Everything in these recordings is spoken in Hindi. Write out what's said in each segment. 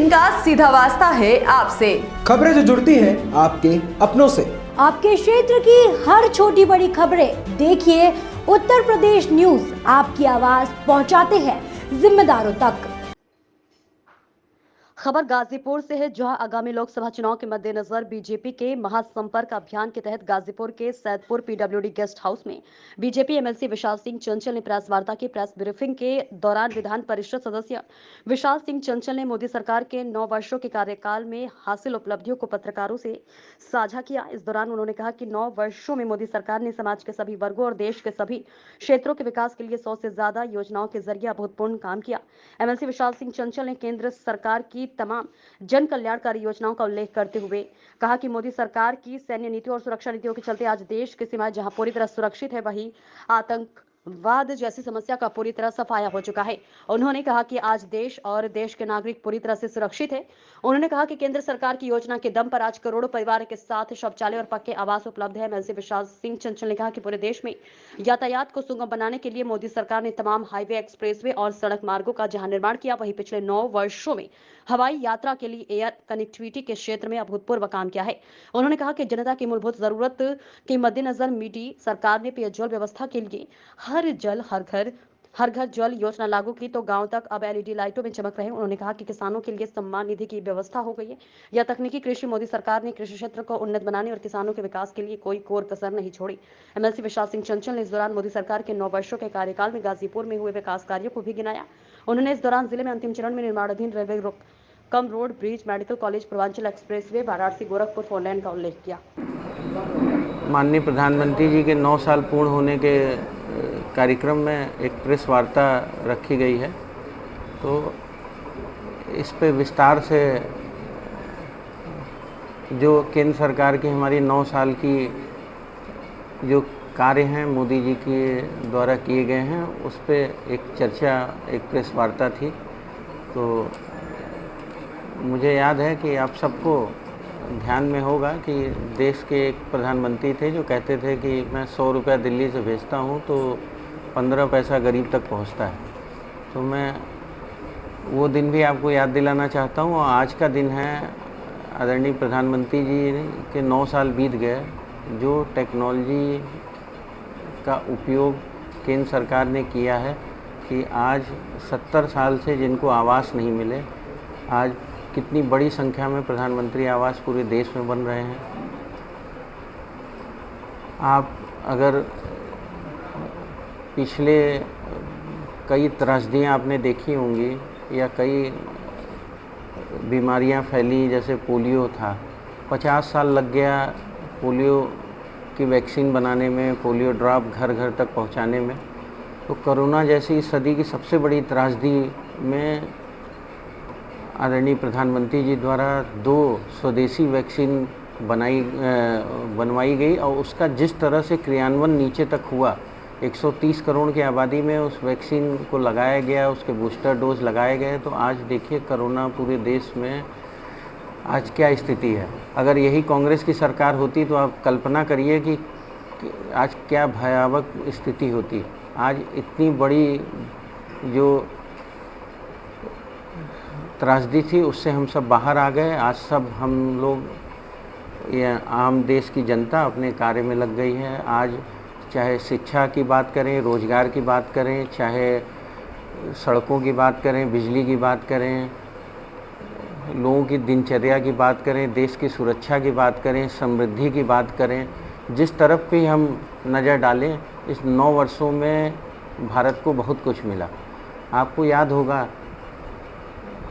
जिनका सीधा वास्ता है आपसे। खबरें जो जुड़ती है आपके अपनों से। आपके क्षेत्र की हर छोटी बड़ी खबरें देखिए उत्तर प्रदेश न्यूज आपकी आवाज पहुंचाते हैं जिम्मेदारों तक। खबर गाजीपुर से है, जहां आगामी लोकसभा चुनाव के मद्देनजर बीजेपी के महासंपर्क अभियान के तहत गाजीपुर के सैदपुर पीडब्ल्यूडी गेस्ट हाउस में बीजेपी एमएलसी विशाल सिंह चंचल ने प्रेस वार्ता की। प्रेस ब्रीफिंग के दौरान विधान परिषद सदस्य विशाल सिंह चंचल ने मोदी सरकार के 9 वर्षों के कार्यकाल में हासिल उपलब्धियों को पत्रकारों से साझा किया। इस दौरान उन्होंने कहा कि 9 वर्षों में मोदी सरकार ने समाज के सभी वर्गों और देश के सभी क्षेत्रों के विकास के लिए 100 से ज्यादा योजनाओं के जरिए अभूतपूर्व काम किया। एमएलसी विशाल सिंह चंचल ने केंद्र सरकार की तमाम जन कल्याणकारी योजनाओं का उल्लेख करते हुए कहा कि मोदी सरकार की सैन्य नीतियों और सुरक्षा नीतियों के चलते आज देश की सीमाएं जहां पूरी तरह सुरक्षित है, वहीं आतंकवाद जैसी समस्या का पूरी तरह सफाया हो चुका है। उन्होंने कहा कि आज देश और देश के नागरिक पूरी तरह से सुरक्षित है। उन्होंने कहा कि केंद्र सरकार की योजना के दम पर आज करोड़ों परिवार के साथ शौचालय और पक्के आवास उपलब्ध है। एमएलसी विशाल सिंह चंचल ने कहा कि पूरे देश में यातायात को सुगम बनाने के लिए मोदी सरकार ने तमाम हाईवे, एक्सप्रेसवे और सड़क मार्गों का जहां निर्माण किया, वहीं पिछले 9 वर्षों में हवाई यात्रा के लिए एयर कनेक्टिविटी के क्षेत्र में अभूतपूर्व काम किया है। उन्होंने कहा कि जनता की मूलभूत जरूरत के मद्देनजर मोदी सरकार ने पेयजल व्यवस्था के लिए हर घर जल योजना लागू की, तो गांव तक अब एलईडी लाइटों में चमक रहे। उन्होंने कहा कि किसानों के लिए सम्मान निधि की व्यवस्था हो गई है। यह तकनीकी कृषि मोदी सरकार ने कृषि क्षेत्र को उन्नत बनाने और किसानों के विकास के लिए कोई कोर कसर नहीं छोड़ी। एमएलसी विशाल सिंह चंचल ने इस दौरान मोदी सरकार के 9 वर्षों के कार्यकाल में गाजीपुर में हुए विकास कार्यों को भी गिनाया। उन्होंने इस दौरान जिले में अंतिम चरण में निर्माणाधीन railway cum road, bridge, medical college, Purvanchal expressway, Varanasi Gorakhpur 4 लेन का उल्लेख किया। माननीय प्रधानमंत्री जी के 9 साल पूर्ण होने के कार्यक्रम में एक प्रेस वार्ता रखी गई है, तो इस पे विस्तार से जो केंद्र सरकार की हमारी 9 साल की जो कार्य हैं मोदी जी के द्वारा किए गए हैं, उस पे एक चर्चा, एक प्रेस वार्ता थी। तो मुझे याद है कि आप सबको ध्यान में होगा कि देश के एक प्रधानमंत्री थे जो कहते थे कि मैं 100 रुपया दिल्ली से भेजता हूँ तो 15 पैसा गरीब तक पहुँचता है। तो मैं वो दिन भी आपको याद दिलाना चाहता हूँ। और आज का दिन है, आदरणीय प्रधानमंत्री जी के 9 साल बीत गए। जो टेक्नोलॉजी का उपयोग केंद्र सरकार ने किया है कि आज 70 साल से जिनको आवास नहीं मिले, आज कितनी बड़ी संख्या में प्रधानमंत्री आवास पूरे देश में बन रहे हैं। आप अगर पिछले कई त्रासदियाँ आपने देखी होंगी या कई बीमारियां फैली, जैसे पोलियो था, 50 साल लग गया पोलियो की वैक्सीन बनाने में, पोलियो ड्रॉप घर घर तक पहुंचाने में। तो कोरोना जैसी सदी की सबसे बड़ी त्रासदी में आदरणीय प्रधानमंत्री जी द्वारा 2 स्वदेशी वैक्सीन बनवाई गई और उसका जिस तरह से क्रियान्वयन नीचे तक हुआ, 130 करोड़ की आबादी में उस वैक्सीन को लगाया गया, उसके बूस्टर डोज लगाए गए। तो आज देखिए कोरोना पूरे देश में आज क्या स्थिति है। अगर यही कांग्रेस की सरकार होती तो आप कल्पना करिए कि आज क्या भयावह स्थिति होती। आज इतनी बड़ी जो त्रासदी थी उससे हम सब बाहर आ गए। आज सब हम लोग, ये आम देश की जनता अपने कार्य में लग गई है। आज चाहे शिक्षा की बात करें, रोजगार की बात करें, चाहे सड़कों की बात करें, बिजली की बात करें, लोगों की दिनचर्या की बात करें, देश की सुरक्षा की बात करें, समृद्धि की बात करें, जिस तरफ भी हम नज़र डालें, इस 9 वर्षों में भारत को बहुत कुछ मिला। आपको याद होगा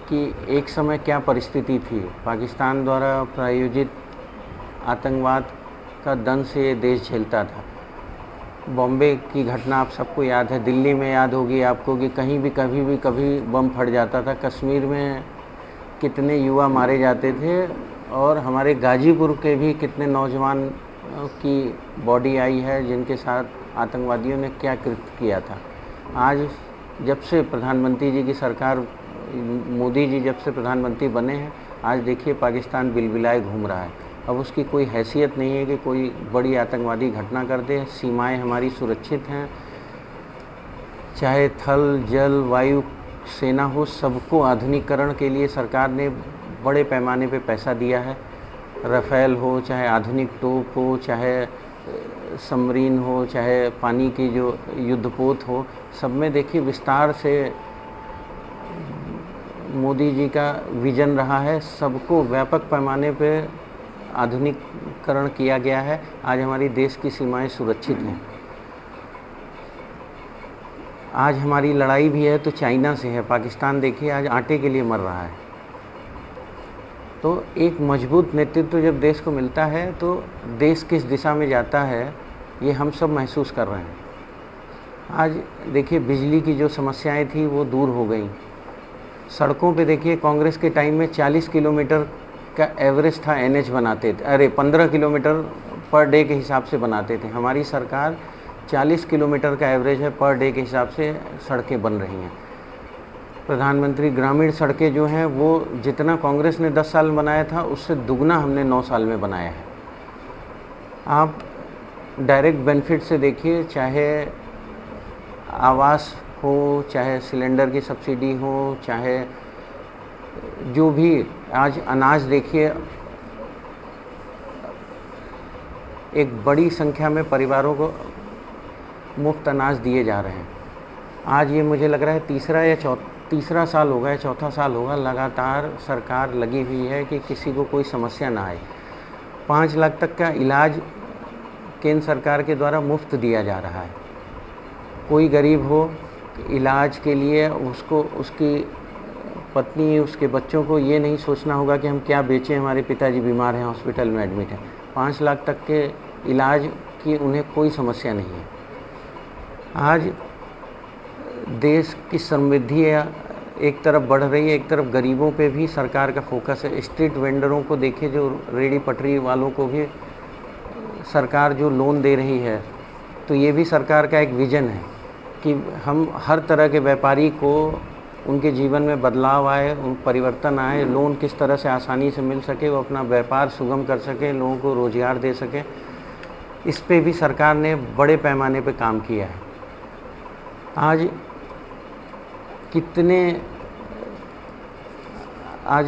कि एक समय क्या परिस्थिति थी। पाकिस्तान द्वारा प्रायोजित आतंकवाद का दंश ये देश झेलता था। बॉम्बे की घटना आप सबको याद है, दिल्ली में याद होगी आपको कि कहीं भी कभी बम फट जाता था। कश्मीर में कितने युवा मारे जाते थे और हमारे गाजीपुर के भी कितने नौजवान की बॉडी आई है जिनके साथ आतंकवादियों ने क्या कृत्य किया था। आज जब से प्रधानमंत्री जी की सरकार, मोदी जी जब से प्रधानमंत्री बने हैं, आज देखिए पाकिस्तान बिलबिलाए घूम रहा है। अब उसकी कोई हैसियत नहीं है कि कोई बड़ी आतंकवादी घटना कर दे। सीमाएं हमारी सुरक्षित हैं, चाहे थल, जल, वायु सेना हो, सबको आधुनिकीकरण के लिए सरकार ने बड़े पैमाने पे पैसा दिया है। राफेल हो, चाहे आधुनिक तोप हो, चाहे सबमरीन हो, चाहे पानी की जो युद्धपोत हो, सब में देखिए विस्तार से मोदी जी का विजन रहा है। सबको व्यापक पैमाने पे आधुनिकीकरण किया गया है। आज हमारी देश की सीमाएं सुरक्षित हैं। आज हमारी लड़ाई भी है तो चाइना से है। पाकिस्तान देखिए आज आटे के लिए मर रहा है। तो एक मजबूत नेतृत्व जब देश को मिलता है तो देश किस दिशा में जाता है ये हम सब महसूस कर रहे हैं। आज देखिए बिजली की जो समस्याएं थी वो दूर हो गई। सड़कों पे देखिए कांग्रेस के टाइम में 40 किलोमीटर का एवरेज था एनएच बनाते थे, अरे 15 किलोमीटर पर डे के हिसाब से बनाते थे। हमारी सरकार 40 किलोमीटर का एवरेज है पर डे के हिसाब से सड़कें बन रही हैं। प्रधानमंत्री ग्रामीण सड़कें जो हैं वो जितना कांग्रेस ने 10 साल में बनाया था उससे दुगना हमने 9 साल में बनाया है। आप डायरेक्ट बेनिफिट से देखिए, चाहे आवास हो, चाहे सिलेंडर की सब्सिडी हो, चाहे जो भी आज अनाज देखिए, एक बड़ी संख्या में परिवारों को मुफ्त अनाज दिए जा रहे हैं। आज ये मुझे लग रहा है तीसरा साल होगा या चौथा साल होगा लगातार सरकार लगी हुई है कि किसी को कोई समस्या ना आए। 5 लाख तक का इलाज केंद्र सरकार के द्वारा मुफ्त दिया जा रहा है। कोई गरीब हो इलाज के लिए उसको, उसकी पत्नी, उसके बच्चों को ये नहीं सोचना होगा कि हम क्या बेचें, हमारे पिताजी बीमार हैं, हॉस्पिटल में एडमिट हैं। 5 लाख तक के इलाज की उन्हें कोई समस्या नहीं है। आज देश की समृद्धि एक तरफ बढ़ रही है, एक तरफ गरीबों पे भी सरकार का फोकस है। स्ट्रीट वेंडरों को देखिए, जो रेडी पटरी वालों को भी सरकार जो लोन दे रही है, तो ये भी सरकार का एक विज़न है कि हम हर तरह के व्यापारी को उनके जीवन में बदलाव आए, उन परिवर्तन आए, लोन किस तरह से आसानी से मिल सके, वो अपना व्यापार सुगम कर सके, लोगों को रोज़गार दे सके। इस पे भी सरकार ने बड़े पैमाने पे काम किया है। आज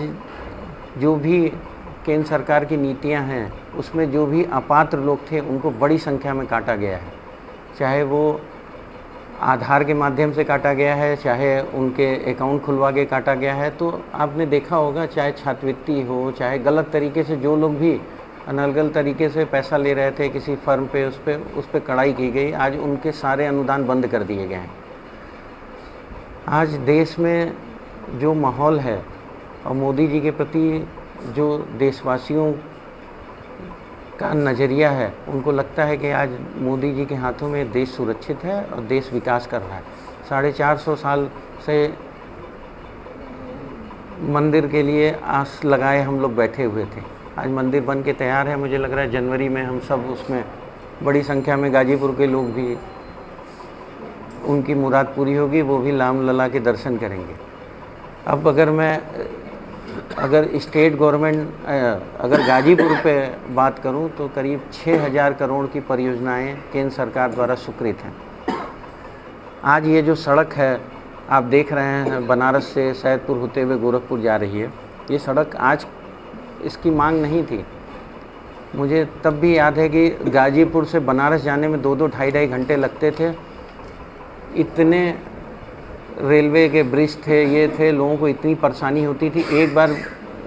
जो भी केंद्र सरकार की नीतियां हैं उसमें जो भी अपात्र लोग थे उनको बड़ी संख्या में काटा गया है। चाहे वो आधार के माध्यम से काटा गया है, चाहे उनके अकाउंट खुलवा के काटा गया है। तो आपने देखा होगा, चाहे छात्रवृत्ति हो, चाहे गलत तरीके से जो लोग भी अनर्गल तरीके से पैसा ले रहे थे किसी फर्म पे, उस पर कड़ाई की गई। आज उनके सारे अनुदान बंद कर दिए गए हैं। आज देश में जो माहौल है और मोदी जी के प्रति जो देशवासियों का नज़रिया है, उनको लगता है कि आज मोदी जी के हाथों में देश सुरक्षित है और देश विकास कर रहा है। 450 साल से मंदिर के लिए आस लगाए हम लोग बैठे हुए थे। आज मंदिर बन के तैयार है। मुझे लग रहा है जनवरी में हम सब उसमें बड़ी संख्या में गाजीपुर के लोग भी, उनकी मुराद पूरी होगी, वो भी राम लला के दर्शन करेंगे। अब अगर स्टेट गवर्नमेंट अगर गाजीपुर पे बात करूं तो करीब 6000 करोड़ की परियोजनाएं केंद्र सरकार द्वारा स्वीकृत हैं। आज ये जो सड़क है आप देख रहे हैं, बनारस से सैदपुर होते हुए गोरखपुर जा रही है, ये सड़क आज इसकी मांग नहीं थी। मुझे तब भी याद है कि गाजीपुर से बनारस जाने में 2-2 ढाई घंटे लगते थे। इतने रेलवे के ब्रिज थे, ये थे, लोगों को इतनी परेशानी होती थी। एक बार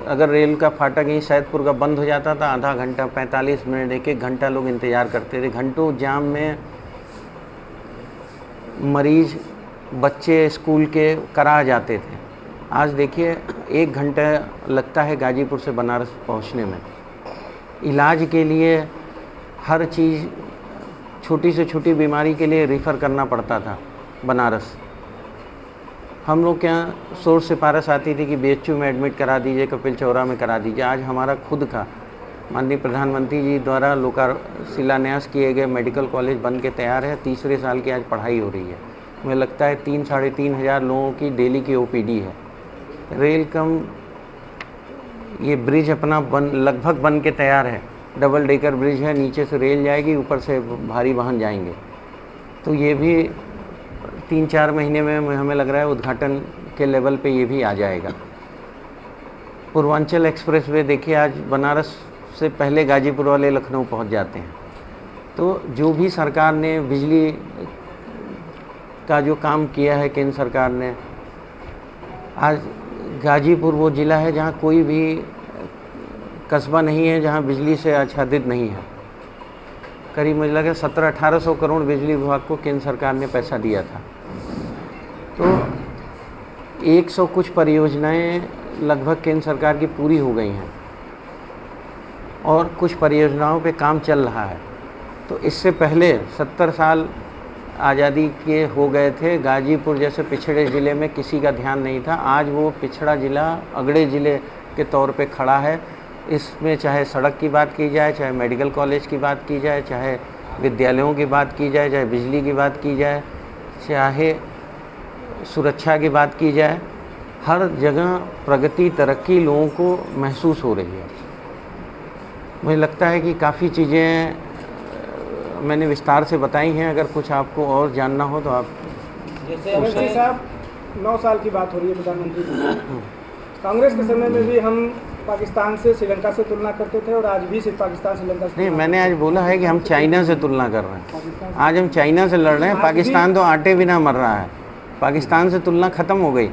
अगर रेल का फाटक यहीं सैदपुर का बंद हो जाता था, आधा घंटा, 45 मिनट, 1-1 घंटा लोग इंतज़ार करते थे। घंटों जाम में मरीज, बच्चे स्कूल के करा जाते थे। आज देखिए 1 घंटा लगता है गाजीपुर से बनारस पहुंचने में। इलाज के लिए हर चीज़, छोटी से छोटी बीमारी के लिए रेफ़र करना पड़ता था बनारस। हम लोग क्या सोर्स सिफारिश आती थी कि BHU में एडमिट करा दीजिए, कपिल चौरा में करा दीजिए। आज हमारा खुद का माननीय प्रधानमंत्री जी द्वारा शिलान्यास किए गए मेडिकल कॉलेज बन के तैयार है। 3रे साल की आज पढ़ाई हो रही है। मुझे लगता है 3-3.5 हज़ार लोगों की डेली की OPD है। रेल कम ये ब्रिज अपना लगभग बन के तैयार है। डबल डेकर ब्रिज है, नीचे से रेल जाएगी, ऊपर से भारी वाहन जाएंगे। तो ये भी 3-4 महीने में हमें लग रहा है उद्घाटन के लेवल पे ये भी आ जाएगा। पूर्वांचल एक्सप्रेसवे देखिए, आज बनारस से पहले गाजीपुर वाले लखनऊ पहुंच जाते हैं। तो जो भी सरकार ने बिजली का जो काम किया है केंद्र सरकार ने, आज गाजीपुर वो ज़िला है जहाँ कोई भी कस्बा नहीं है जहाँ बिजली से आच्छादित नहीं है। करीब मुझे लगा 1700-1800 करोड़ बिजली विभाग को केंद्र सरकार ने पैसा दिया था। तो 100 कुछ परियोजनाएं लगभग केंद्र सरकार की पूरी हो गई हैं और कुछ परियोजनाओं पे काम चल रहा है। तो इससे पहले 70 साल आज़ादी के हो गए थे, गाजीपुर जैसे पिछड़े ज़िले में किसी का ध्यान नहीं था। आज वो पिछड़ा ज़िला अगड़े ज़िले के तौर पे खड़ा है। इसमें चाहे सड़क की बात की जाए, चाहे मेडिकल कॉलेज की बात की जाए, चाहे विद्यालयों की बात की जाए, चाहे बिजली की बात की जाए, चाहे सुरक्षा की बात की जाए, हर जगह प्रगति तरक्की लोगों को महसूस हो रही है। मुझे लगता है कि काफ़ी चीज़ें मैंने विस्तार से बताई हैं। अगर कुछ आपको और जानना हो तो आप एमएलसी साहब, 9 साल की बात हो रही है प्रधानमंत्री की। कांग्रेस के समय में भी हम पाकिस्तान से, श्रीलंका से तुलना करते थे और आज भी सिर्फ पाकिस्तान श्रीलंका से नहीं, मैंने आज बोला है कि हम चाइना से तुलना कर रहे हैं। आज हम चाइना से लड़ रहे हैं। पाकिस्तान तो आटे बिना मर रहा है। पाकिस्तान से तुलना ख़त्म हो गई।